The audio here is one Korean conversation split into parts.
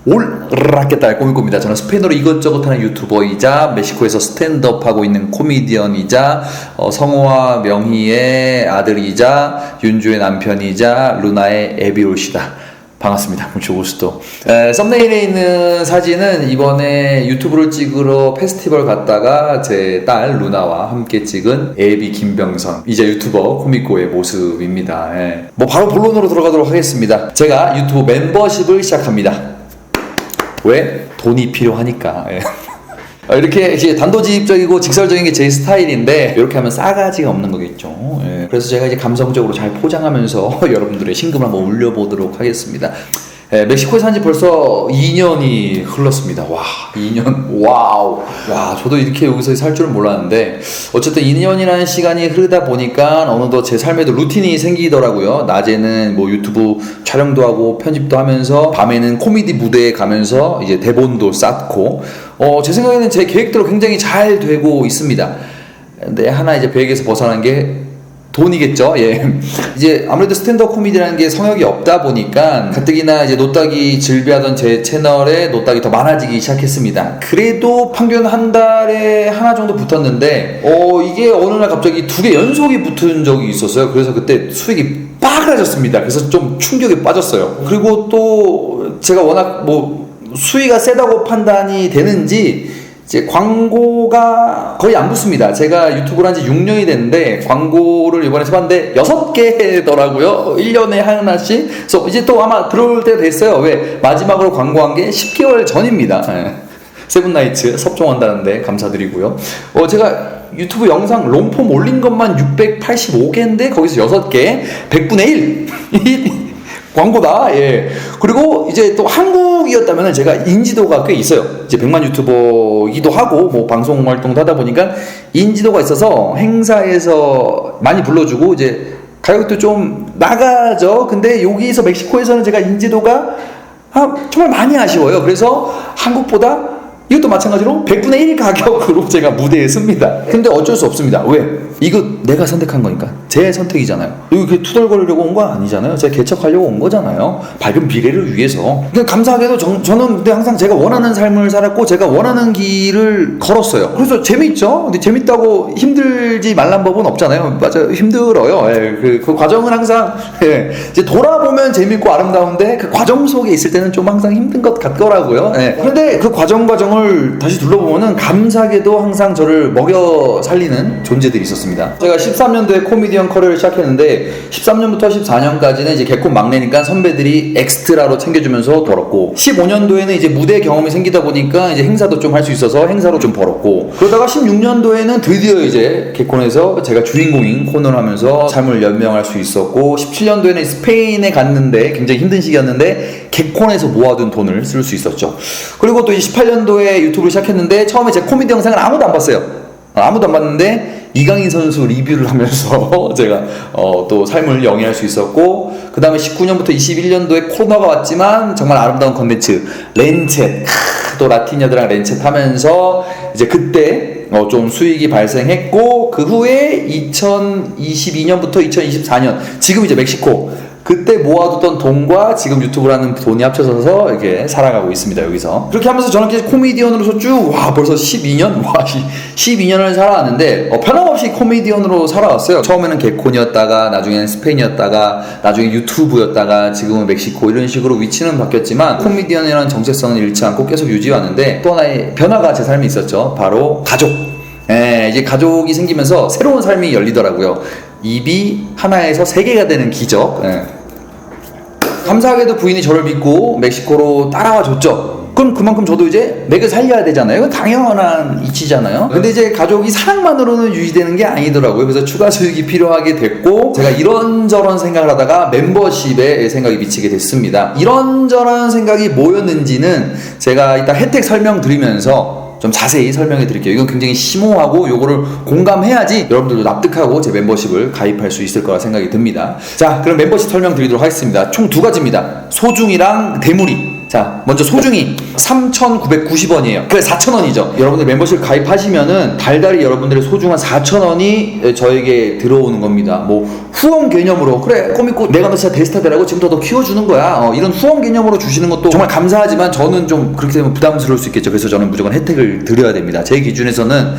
올라겠다 꼬미꼬입니다. 저는 스페인어로 이것저것 하는 유튜버이자 멕시코에서 스탠드업하고 있는 코미디언이자 성호와 명희의 아들이자 윤주의 남편이자 루나의 에비올시다. 반갑습니다. 무초고스도. 썸네일에 있는 사진은 이번에 유튜브를 찍으러 페스티벌 갔다가 제 딸 루나와 함께 찍은 애비 김병선 이제 유튜버 코미코의 모습입니다. 뭐 바로 본론으로 들어가도록 하겠습니다. 제가 유튜브 멤버십을 시작합니다. 왜? 돈이 필요하니까. 이렇게 이제 단도직입적이고 직설적인 게 제 스타일인데 이렇게 하면 싸가지가 없는 거겠죠. 그래서 제가 이제 감성적으로 잘 포장하면서 여러분들의 신금을 한번 울려보도록 하겠습니다. 멕시코에 산지 벌써 2년이 흘렀습니다. 와, 2년, 와우. 와, 저도 이렇게 여기서 살 줄은 몰랐는데 어쨌든 2년이라는 시간이 흐르다 보니까 어느덧 제 삶에도 루틴이 생기더라고요. 낮에는 뭐 유튜브 촬영도 하고 편집도 하면서 밤에는 코미디 무대에 가면서 이제 대본도 쌓고 제 생각에는 제 계획대로 굉장히 잘 되고 있습니다. 근데 하나 이제 계획에서 벗어난 게 돈이겠죠. 이제 아무래도 스탠드업 코미디라는 게 성역이 없다 보니까 가뜩이나 이제 노딱이 즐비하던 제 채널에 노딱이 더 많아지기 시작했습니다. 그래도 평균 한 달에 하나 정도 붙었는데 이게 어느 날 갑자기 2개 연속이 붙은 적이 있었어요. 그래서 그때 수익이 빠그라졌습니다. 그래서 좀 충격에 빠졌어요. 그리고 또 제가 워낙 뭐 수위가 세다고 판단이 되는지 이제 광고가 거의 안 붙습니다. 제가 유튜브를 한 지 6년이 됐는데 광고를 이번에 해봤는데 6개더라고요. 1년에 하나씩. 그래서 이제 또 아마 들어올 때 됐어요. 왜? 마지막으로 광고한 게 10개월 전입니다. 세븐나이츠 섭종한다는데 감사드리고요. 제가 유튜브 영상 롱폼 올린 것만 685개인데 거기서 6개 100분의 1 광고다. 그리고 이제 또 한국이었다면 제가 인지도가 꽤 있어요. 이제 100만 유튜버이기도 하고 뭐 방송 활동도 하다 보니까 인지도가 있어서 행사에서 많이 불러주고 이제 가격도 좀 나가죠. 근데 여기서 멕시코에서는 제가 인지도가 정말 많이 아쉬워요. 그래서 한국보다 이것도 마찬가지로 100분의 1 가격으로 제가 무대에 섭니다. 근데 어쩔 수 없습니다. 왜? 이거 내가 선택한 거니까. 제 선택이잖아요. 이거 투덜거리려고 온 거 아니잖아요. 제가 개척하려고 온 거잖아요. 밝은 미래를 위해서. 그러니까 감사하게도 저는 근데 항상 제가 원하는 삶을 살았고 제가 원하는 길을 걸었어요. 그래서 재밌죠? 근데 재밌다고 힘들지 말란 법은 없잖아요. 맞아요. 힘들어요. 그 과정은 항상 이제 돌아보면 재밌고 아름다운데 그 과정 속에 있을 때는 좀 항상 힘든 것 같더라고요. 그런데 그 과정을 다시 둘러보면은 감사하게도 항상 저를 먹여 살리는 존재들이 있었습니다. 제가 13년도에 코미디언 커리어를 시작했는데 13년부터 14년까지는 이제 개콘 막내니까 선배들이 엑스트라로 챙겨주면서 벌었고 15년도에는 이제 무대 경험이 생기다 보니까 이제 행사도 좀 할 수 있어서 행사로 좀 벌었고 그러다가 16년도에는 드디어 이제 개콘에서 제가 주인공인 코너를 하면서 삶을 연명할 수 있었고 17년도에는 스페인에 갔는데 굉장히 힘든 시기였는데 개콘에서 모아둔 돈을 쓸 수 있었죠. 그리고 또 18년도에 유튜브를 시작했는데 처음에 제 코미디 영상을 아무도 안 봤어요. 아무도 안 봤는데 이강인 선수 리뷰를 하면서 제가 또 삶을 영위할 수 있었고 그 다음에 19년부터 21년도에 코로나가 왔지만 정말 아름다운 컨텐츠 렌챗 또 라틴녀들랑 렌챗 하면서 이제 그때 좀 수익이 발생했고 그 후에 2022년부터 2024년 지금 이제 멕시코 그때 모아두던 돈과 지금 유튜브를 하는 돈이 합쳐져서 이렇게 살아가고 있습니다. 여기서 그렇게 하면서 저는 계속 코미디언으로서 쭉 벌써 12년? 12년을 살아왔는데 변함없이 코미디언으로 살아왔어요. 처음에는 개콘이었다가 나중에는 스페인이었다가 나중에 유튜브였다가 지금은 멕시코 이런 식으로 위치는 바뀌었지만 코미디언이라는 정체성은 잃지 않고 계속 유지해왔는데 또 하나의 변화가 제 삶에 있었죠. 바로 가족. 이제 가족이 생기면서 새로운 삶이 열리더라고요. 입이 하나에서 3개가 되는 기적. 감사하게도 부인이 저를 믿고 멕시코로 따라와 줬죠. 그럼 그만큼 저도 이제 맥을 살려야 되잖아요. 이건 당연한 이치잖아요. 근데 이제 가족이 사랑만으로는 유지되는 게 아니더라고요. 그래서 추가 수익이 필요하게 됐고 제가 이런저런 생각을 하다가 멤버십에 생각이 미치게 됐습니다. 이런저런 생각이 뭐였는지는 제가 이따 혜택 설명드리면서 좀 자세히 설명해 드릴게요. 이건 굉장히 심오하고 요거를 공감해야지 여러분들도 납득하고 제 멤버십을 가입할 수 있을 거라 생각이 듭니다. 자, 그럼 멤버십 설명드리도록 하겠습니다. 총 2가지입니다. 소중이랑 대물이. 자, 먼저 소중히 3,990원이에요. 그래 4,000원이죠. 여러분들 멤버십 가입하시면은 달달이 여러분들의 소중한 4,000원이 저에게 들어오는 겁니다. 뭐 후원 개념으로 그래 꼬미꼬 내가 너 진짜 대스타 되라고 지금부터 너 키워주는 거야. 이런 후원 개념으로 주시는 것도 정말 감사하지만 저는 좀 그렇게 되면 부담스러울 수 있겠죠. 그래서 저는 무조건 혜택을 드려야 됩니다. 제 기준에서는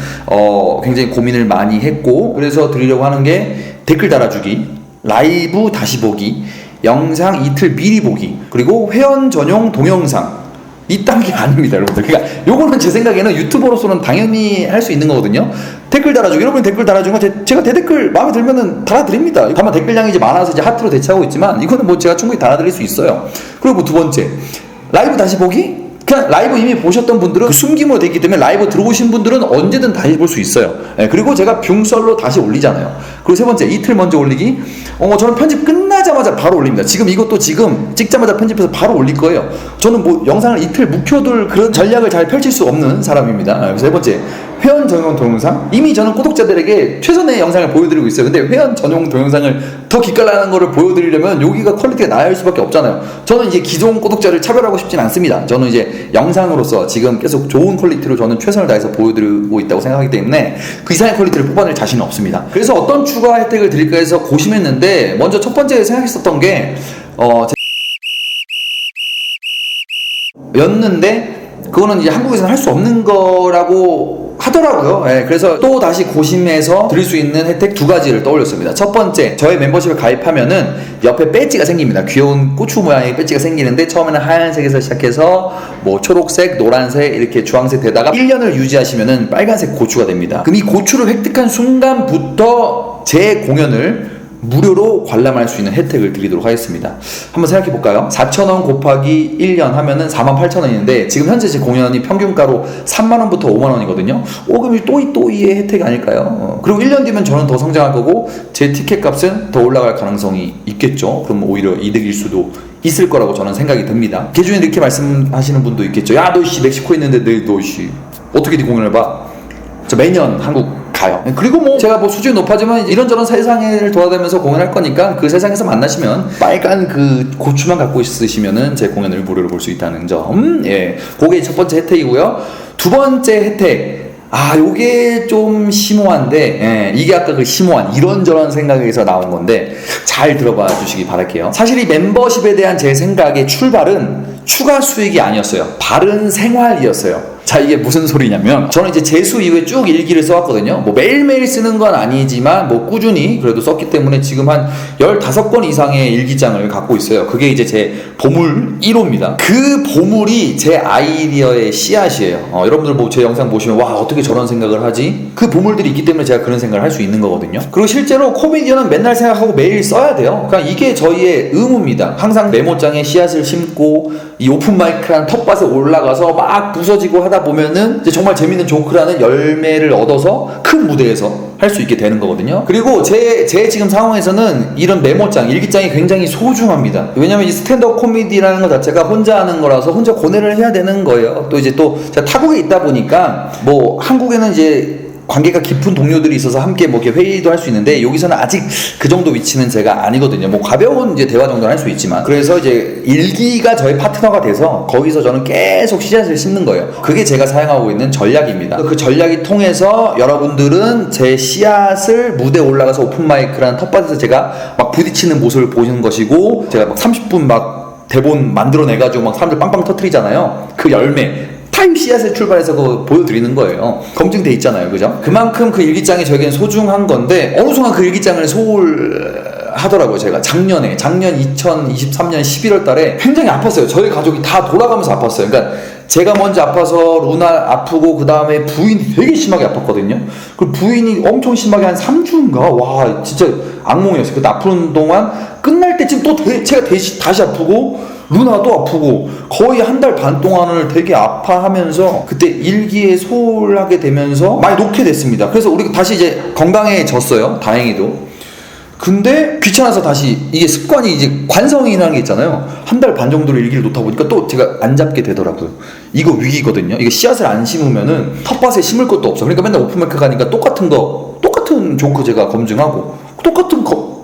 굉장히 고민을 많이 했고 그래서 드리려고 하는 게 댓글 달아주기, 라이브 다시 보기, 영상 이틀 미리 보기, 그리고 회원 전용 동영상. 이딴 게 아닙니다, 여러분들. 그러니까 요거는 제 생각에는 유튜버로서는 당연히 할 수 있는 거거든요. 댓글 달아주기. 여러분 댓글 달아주는 거 제가 대댓글 마음에 들면은 달아드립니다. 다만 댓글량이 이제 많아서 이제 하트로 대체하고 있지만 이거는 뭐 제가 충분히 달아드릴 수 있어요. 그리고 두 번째, 라이브 다시 보기. 그냥 라이브 이미 보셨던 분들은 그 숨김으로 되어 있기 때문에 라이브 들어오신 분들은 언제든 다시 볼 수 있어요. 그리고 제가 붕썰로 다시 올리잖아요. 그리고 세 번째, 이틀 먼저 올리기. 저는 편집 끝나자마자 바로 올립니다. 지금 이것도 지금 찍자마자 편집해서 바로 올릴 거예요. 저는 뭐 영상을 이틀 묵혀둘 그런 전략을 잘 펼칠 수 없는 사람입니다. 그래서 세 번째, 회원 전용 동영상. 이미 저는 구독자들에게 최선의 영상을 보여드리고 있어요. 근데 회원 전용 동영상을 더 기깔나는 거를 보여드리려면 여기가 퀄리티가 나을 수밖에 없잖아요. 저는 이제 기존 구독자를 차별하고 싶진 않습니다. 저는 이제 영상으로서 지금 계속 좋은 퀄리티로 저는 최선을 다해서 보여드리고 있다고 생각하기 때문에 그 이상의 퀄리티를 뽑아낼 자신은 없습니다. 그래서 어떤 추가 혜택을 드릴까 해서 고심했는데 먼저 첫 번째 생각했었던 게 였는데 그거는 이제 한국에서는 할 수 없는 거라고 하더라고요. 그래서 또 다시 고심해서 드릴 수 있는 혜택 두 가지를 떠올렸습니다. 첫 번째, 저의 멤버십에 가입하면은 옆에 배지가 생깁니다. 귀여운 고추 모양의 배지가 생기는데 처음에는 하얀색에서 시작해서 뭐 초록색, 노란색, 이렇게 주황색 되다가 1년을 유지하시면은 빨간색 고추가 됩니다. 그럼 이 고추를 획득한 순간부터 제 공연을 무료로 관람할 수 있는 혜택을 드리도록 하겠습니다. 한번 생각해 볼까요? 4,000원 곱하기 1년 하면은 48,000원인데 지금 현재 제 공연이 평균가로 3만원부터 5만원이거든요. 그럼 또이의 혜택 아닐까요? 그리고 1년 뒤면 저는 더 성장할 거고 제 티켓 값은 더 올라갈 가능성이 있겠죠. 그럼 오히려 이득일 수도 있을 거라고 저는 생각이 듭니다. 개중에 이렇게 말씀하시는 분도 있겠죠. 야, 너 멕시코에 있는데 너 어떻게 네 공연을 봐? 저 매년 한국 가요. 그리고 뭐 제가 뭐 수준이 높아지면 이런저런 세상을 돌아다니면서 공연할 거니까 그 세상에서 만나시면 빨간 그 고추만 갖고 있으시면은 제 공연을 무료로 볼 수 있다는 점. 그게 첫 번째 혜택이고요. 두 번째 혜택. 요게 좀 심오한데, 이게 아까 그 심오한 이런저런 생각에서 나온 건데 잘 들어봐 주시기 바랄게요. 사실 이 멤버십에 대한 제 생각의 출발은 추가 수익이 아니었어요. 바른 생활이었어요. 자, 이게 무슨 소리냐면 저는 이제 재수 이후에 쭉 일기를 써왔거든요. 뭐 매일매일 쓰는 건 아니지만 뭐 꾸준히 그래도 썼기 때문에 지금 한 15권 이상의 일기장을 갖고 있어요. 그게 이제 제 보물 1호입니다. 그 보물이 제 아이디어의 씨앗이에요. 여러분들 뭐 제 영상 보시면 와, 어떻게 저런 생각을 하지? 그 보물들이 있기 때문에 제가 그런 생각을 할 수 있는 거거든요. 그리고 실제로 코미디언은 맨날 생각하고 매일 써야 돼요. 그러니까 이게 저희의 의무입니다. 항상 메모장에 씨앗을 심고 이 오픈마이크라는 텃밭에 올라가서 막 부서지고 하다 보면은 이제 정말 재밌는 조크라는 열매를 얻어서 큰 무대에서 할 수 있게 되는 거거든요. 그리고 제 지금 상황에서는 이런 메모장, 일기장이 굉장히 소중합니다. 왜냐면 이 스탠드업 코미디라는 것 자체가 혼자 하는 거라서 혼자 고뇌를 해야 되는 거예요. 또 이제 또 제가 타국에 있다 보니까 뭐 한국에는 이제 관계가 깊은 동료들이 있어서 함께 뭐 이렇게 회의도 할 수 있는데 여기서는 아직 그 정도 위치는 제가 아니거든요. 뭐 가벼운 이제 대화 정도는 할 수 있지만 그래서 이제 일기가 저의 파트너가 돼서 거기서 저는 계속 씨앗을 심는 거예요. 그게 제가 사용하고 있는 전략입니다. 그 전략이 통해서 여러분들은 제 씨앗을 무대에 올라가서 오픈마이크라는 텃밭에서 제가 막 부딪히는 모습을 보시는 것이고 제가 막 30분 막 대본 만들어내가지고 막 사람들 빵빵 터트리잖아요. 그 열매 타임 씨앗을 출발해서 그거 보여드리는 거예요. 검증돼 있잖아요, 그죠? 그만큼 그 일기장이 저에겐 소중한 건데 어느 순간 그 일기장을 소홀하더라고요. 제가 작년 2023년 11월 달에 굉장히 아팠어요. 저희 가족이 다 돌아가면서 아팠어요. 그러니까 제가 먼저 아파서 루나 아프고 그 다음에 부인이 되게 심하게 아팠거든요. 그 부인이 엄청 심하게 한 3주인가? 와, 진짜 악몽이었어요. 그 아픈 동안 끝날 때쯤 또 제가 다시 아프고 루나도 아프고 거의 한 달 반 동안을 되게 아파하면서 그때 일기에 소홀하게 되면서 많이 놓게 됐습니다. 그래서 우리가 다시 이제 건강해졌어요. 다행히도. 근데 귀찮아서 다시 이게 습관이 이제 관성이라는 게 있잖아요. 한 달 반 정도를 일기를 놓다 보니까 또 제가 안 잡게 되더라고요. 이거 위기거든요. 이게 씨앗을 안 심으면은 텃밭에 심을 것도 없어. 그러니까 맨날 오픈마이크 가니까 똑같은 조크 제가 검증하고 똑같은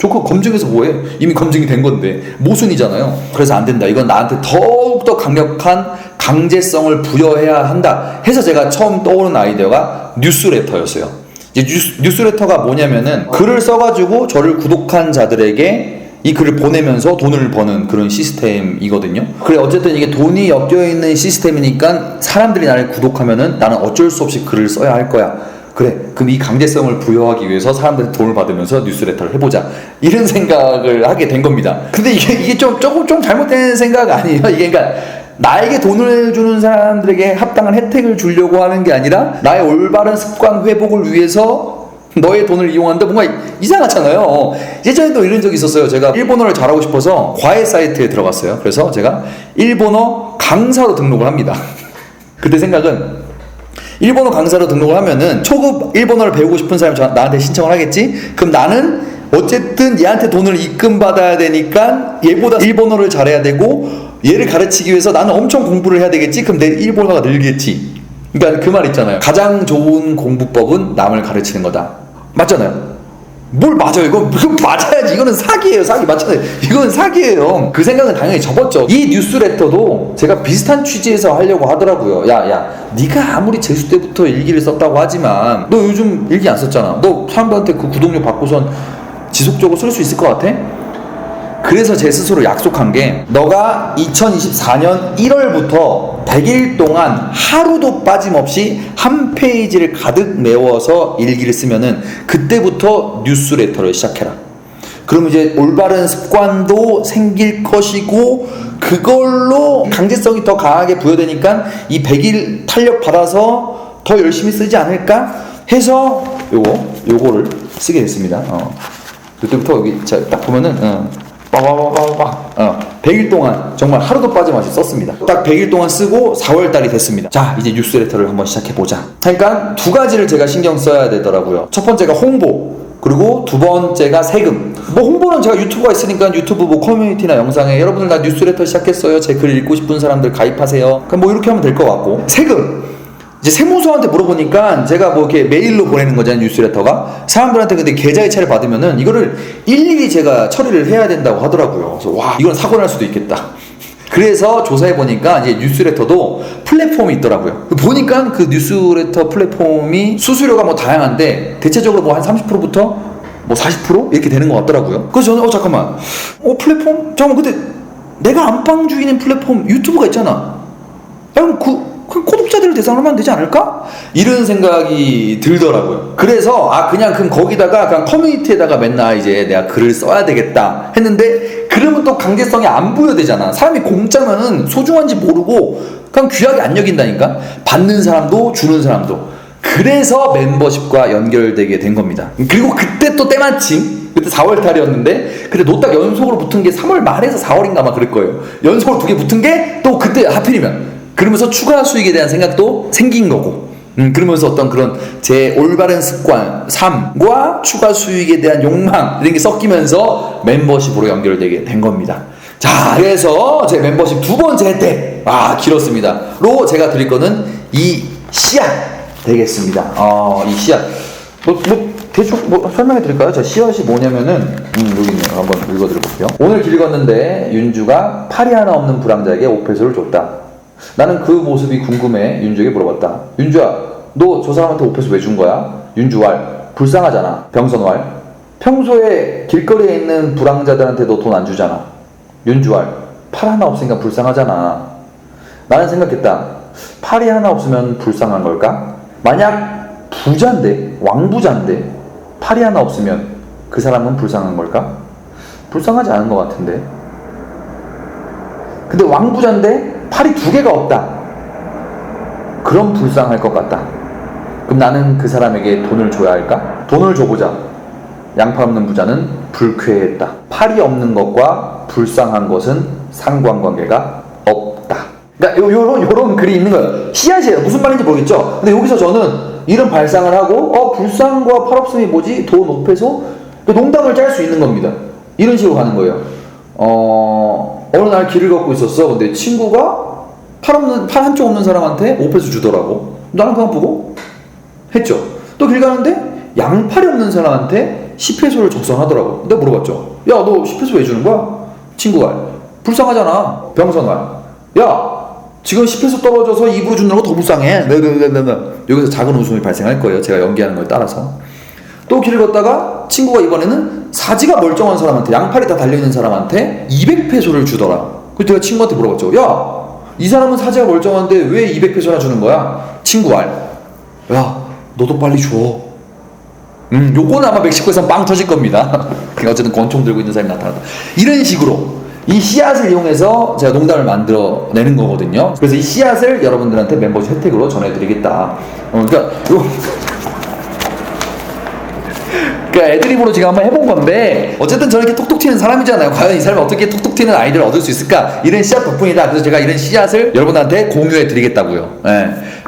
그거 검증해서 뭐해? 이미 검증이 된 건데 모순이잖아요. 그래서 안 된다. 이건 나한테 더욱더 강력한 강제성을 부여해야 한다 해서 제가 처음 떠오른 아이디어가 뉴스레터였어요. 이제 뉴스레터가 뭐냐면은 글을 써가지고 저를 구독한 자들에게 이 글을 보내면서 돈을 버는 그런 시스템이거든요. 그래, 어쨌든 이게 돈이 엮여 있는 시스템이니까 사람들이 나를 구독하면은 나는 어쩔 수 없이 글을 써야 할 거야. 그래, 그럼 이 강제성을 부여하기 위해서 사람들이 돈을 받으면서 뉴스레터를 해보자, 이런 생각을 하게 된 겁니다. 근데 이게 조금 잘못된 생각 아니에요? 이게 그러니까 나에게 돈을 주는 사람들에게 합당한 혜택을 주려고 하는 게 아니라 나의 올바른 습관 회복을 위해서 너의 돈을 이용하는데 뭔가 이상하잖아요. 예전에도 이런 적이 있었어요. 제가 일본어를 잘하고 싶어서 과외 사이트에 들어갔어요. 그래서 제가 일본어 강사로 등록을 합니다. 그때 생각은 일본어 강사로 등록을 하면은 초급 일본어를 배우고 싶은 사람이 나한테 신청을 하겠지? 그럼 나는 어쨌든 얘한테 돈을 입금받아야 되니까 얘보다 일본어를 잘해야 되고 얘를 가르치기 위해서 나는 엄청 공부를 해야 되겠지? 그럼 내 일본어가 늘겠지. 그러니까 그 말 있잖아요. 가장 좋은 공부법은 남을 가르치는 거다. 맞잖아요. 뭘 맞아요? 이거 맞아야지. 이거는 사기예요. 사기 맞잖아요. 이거는 사기예요. 그 생각은 당연히 접었죠. 이 뉴스레터도 제가 비슷한 취지에서 하려고 하더라고요. 야, 네가 아무리 재수 때부터 일기를 썼다고 하지만 너 요즘 일기 안 썼잖아. 너 사람들한테 그 구독료 받고선 지속적으로 쓸 수 있을 것 같아? 그래서 제 스스로 약속한 게, 너가 2024년 1월부터 100일 동안 하루도 빠짐없이 한 페이지를 가득 메워서 일기를 쓰면은 그때부터 뉴스레터를 시작해라. 그럼 이제 올바른 습관도 생길 것이고 그걸로 강제성이 더 강하게 부여되니까 이 100일 탄력 받아서 더 열심히 쓰지 않을까 해서 요거를 쓰게 됐습니다. 그때부터 여기 딱 보면은 100일 동안 정말 하루도 빠짐없이 썼습니다. 딱 100일 동안 쓰고 4월달이 됐습니다. 자, 이제 뉴스레터를 한번 시작해보자. 그러니까 두 가지를 제가 신경 써야 되더라고요. 첫 번째가 홍보, 그리고 두 번째가 세금. 뭐 홍보는 제가 유튜브가 있으니까 유튜브 뭐 커뮤니티나 영상에 여러분들 나 뉴스레터 시작했어요, 제 글 읽고 싶은 사람들 가입하세요, 그럼 뭐 이렇게 하면 될 것 같고, 세금 이제 세무서한테 물어보니까 제가 뭐 이렇게 메일로 보내는 거잖아요, 뉴스레터가. 사람들한테 근데 계좌이체를 받으면은 이거를 일일이 제가 처리를 해야 된다고 하더라고요. 그래서 와, 이건 사고 날 수도 있겠다. 그래서 조사해 보니까 이제 뉴스레터도 플랫폼이 있더라고요. 보니까 그 뉴스레터 플랫폼이 수수료가 뭐 다양한데 대체적으로 뭐 한 30%부터 뭐 40% 이렇게 되는 것 같더라고요. 그래서 저는 잠깐만, 플랫폼? 잠깐만, 근데 내가 안방 주인인 플랫폼 유튜브가 있잖아. 그럼 그 구독자들을 대상으로 하면 되지 않을까? 이런 생각이 들더라고요. 그래서 그럼 거기다가 그냥 커뮤니티에다가 맨날 이제 내가 글을 써야 되겠다 했는데, 그러면 또 강제성이 안 부여되잖아. 사람이 공짜면은 소중한지 모르고 그냥 귀하게 안 여긴다니까. 받는 사람도 주는 사람도. 그래서 멤버십과 연결되게 된 겁니다. 그리고 그때 또 때마침 그때 4월달이었는데 그때 노딱 연속으로 붙은 게 3월 말에서 4월인가 막 그럴 거예요. 연속으로 2개 붙은 게 또 그때 하필이면, 그러면서 추가 수익에 대한 생각도 생긴 거고, 그러면서 어떤 그런 제 올바른 습관, 삶과 추가 수익에 대한 욕망, 이런 게 섞이면서 멤버십으로 연결되게 된 겁니다. 자, 그래서 제 멤버십 두 번째 혜택, 길었습니다. 로 제가 드릴 거는 이 씨앗 되겠습니다. 이 씨앗. 대충 설명해 드릴까요? 자, 씨앗이 뭐냐면은, 여기 있네요. 한번 읽어 드려볼게요. 오늘 길 걷는데 윤주가 팔이 하나 없는 불황자에게 5페소를 줬다. 나는 그 모습이 궁금해 윤주에게 물어봤다. 윤주야, 너 저 사람한테 5페소 왜 준 거야? 윤주왈, 불쌍하잖아. 병선왈, 평소에 길거리에 있는 불황자들한테 너 돈 안 주잖아. 윤주왈, 팔 하나 없으니까 불쌍하잖아. 나는 생각했다. 팔이 하나 없으면 불쌍한 걸까? 만약 부자인데, 왕부자인데 팔이 하나 없으면 그 사람은 불쌍한 걸까? 불쌍하지 않은 것 같은데. 근데 왕부자인데 팔이 2개가 없다. 그럼 불쌍할 것 같다. 그럼 나는 그 사람에게 돈을 줘야 할까? 돈을 줘보자. 양팔 없는 부자는 불쾌했다. 팔이 없는 것과 불쌍한 것은 상관관계가 없다. 그러니까 요런 글이 있는 거예요. 씨앗이에요. 무슨 말인지 모르겠죠? 근데 여기서 저는 이런 발상을 하고, 불쌍과 팔 없음이 뭐지? 돈 5페소? 농담을 짤 수 있는 겁니다. 이런 식으로 가는 거예요. 어느 날 길을 걷고 있었어. 근데 친구가 팔 한쪽 없는 사람한테 5페소 주더라고. 나는 그냥 보고 했죠. 또 길 가는데 양팔이 없는 사람한테 10회소를 적성하더라고. 내가 물어봤죠. 야, 너 10회소 왜 주는 거야? 친구가. 불쌍하잖아. 병선아. 야, 지금 10회소 떨어져서 입으로 주는 거 더 불쌍해. 여기서 작은 웃음이 발생할 거예요. 제가 연기하는 걸 따라서. 또 길을 걷다가 친구가 이번에는 사지가 멀쩡한 사람한테, 양팔이 다 달려있는 사람한테 200페소를 주더라. 그래서 내가 친구한테 물어봤죠. 야, 이 사람은 사지가 멀쩡한데 왜 200페소나 주는 거야? 친구 알. 야, 너도 빨리 줘. 요거는 아마 멕시코에선 빵 터질 겁니다. 어쨌든 권총 들고 있는 사람이 나타났다. 이런 식으로 이 씨앗을 이용해서 제가 농담을 만들어내는 거거든요. 그래서 이 씨앗을 여러분들한테 멤버십 혜택으로 그러니까 애드립으로 지금 한번 해본 건데, 어쨌든 저는 이렇게 톡톡 튀는 사람이잖아요. 과연 이 사람이 어떻게 톡톡 튀는 아이디어를 얻을 수 있을까? 이런 씨앗 덕분이다. 그래서 제가 이런 씨앗을 여러분한테 공유해 드리겠다고요.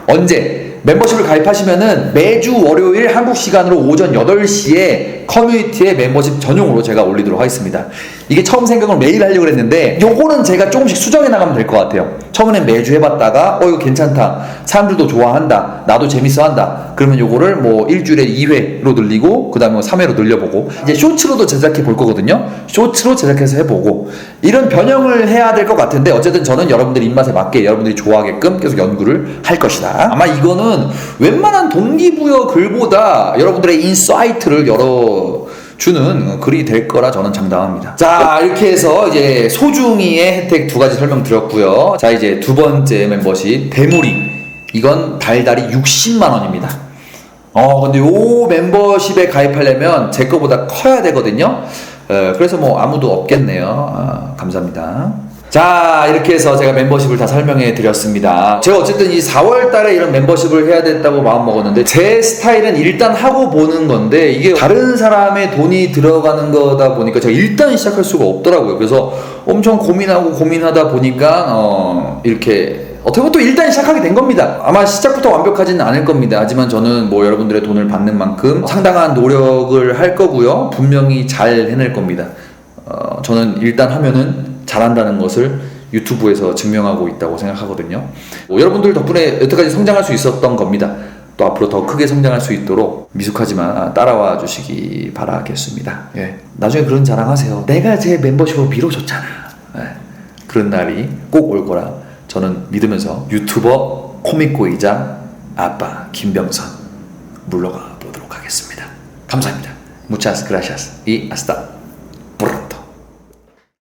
언제? 멤버십을 가입하시면은 매주 월요일 한국 시간으로 오전 8시에 커뮤니티에 멤버십 전용으로 제가 올리도록 하겠습니다. 이게 처음 생각을 매일 하려고 했는데 요거는 제가 조금씩 수정해 나가면 될 것 같아요. 처음에는 매주 해봤다가 이거 괜찮다, 사람들도 좋아한다, 나도 재밌어 한다, 그러면 요거를 뭐 일주일에 2회로 늘리고 그 다음에 3회로 늘려보고, 이제 쇼츠로도 제작해 볼 거거든요. 쇼츠로 제작해서 해보고, 이런 변형을 해야 될 것 같은데, 어쨌든 저는 여러분들 입맛에 맞게 여러분들이 좋아하게끔 계속 연구를 할 것이다. 아마 이거는 웬만한 동기부여 글보다 여러분들의 인사이트를 열어주는 글이 될 거라 저는 장담합니다. 자, 이렇게 해서 이제 소중이의 혜택 2가지 설명드렸고요. 자, 이제 두 번째 멤버십 대물이, 이건 달달이 60만원입니다. 근데 요 멤버십에 가입하려면 제 거보다 커야 되거든요. 그래서 뭐 아무도 없겠네요. 감사합니다. 자, 이렇게 해서 제가 멤버십을 다 설명해 드렸습니다. 제가 어쨌든 이 4월 달에 이런 멤버십을 해야 됐다고 마음 먹었는데, 제 스타일은 일단 하고 보는 건데, 이게 다른 사람의 돈이 들어가는 거다 보니까 제가 일단 시작할 수가 없더라고요. 그래서 엄청 고민하다 보니까 이렇게 어떻게 보면 또 일단 시작하게 된 겁니다. 아마 시작부터 완벽하지는 않을 겁니다. 하지만 저는 뭐 여러분들의 돈을 받는 만큼 상당한 노력을 할 거고요. 분명히 잘 해낼 겁니다. 저는 일단 하면은 잘한다는 것을 유튜브에서 증명하고 있다고 생각하거든요. 여러분들 덕분에 여태까지 성장할 수 있었던 겁니다. 또 앞으로 더 크게 성장할 수 있도록 미숙하지만 따라와 주시기 바라겠습니다. 나중에 그런 자랑하세요. 내가 제 멤버십으로 밀어줬잖아. 그런 날이 꼭 올 거라 저는 믿으면서 유튜버 코믹고이자 아빠 김병선 물러가 보도록 하겠습니다. 감사합니다. Muchas gracias y hasta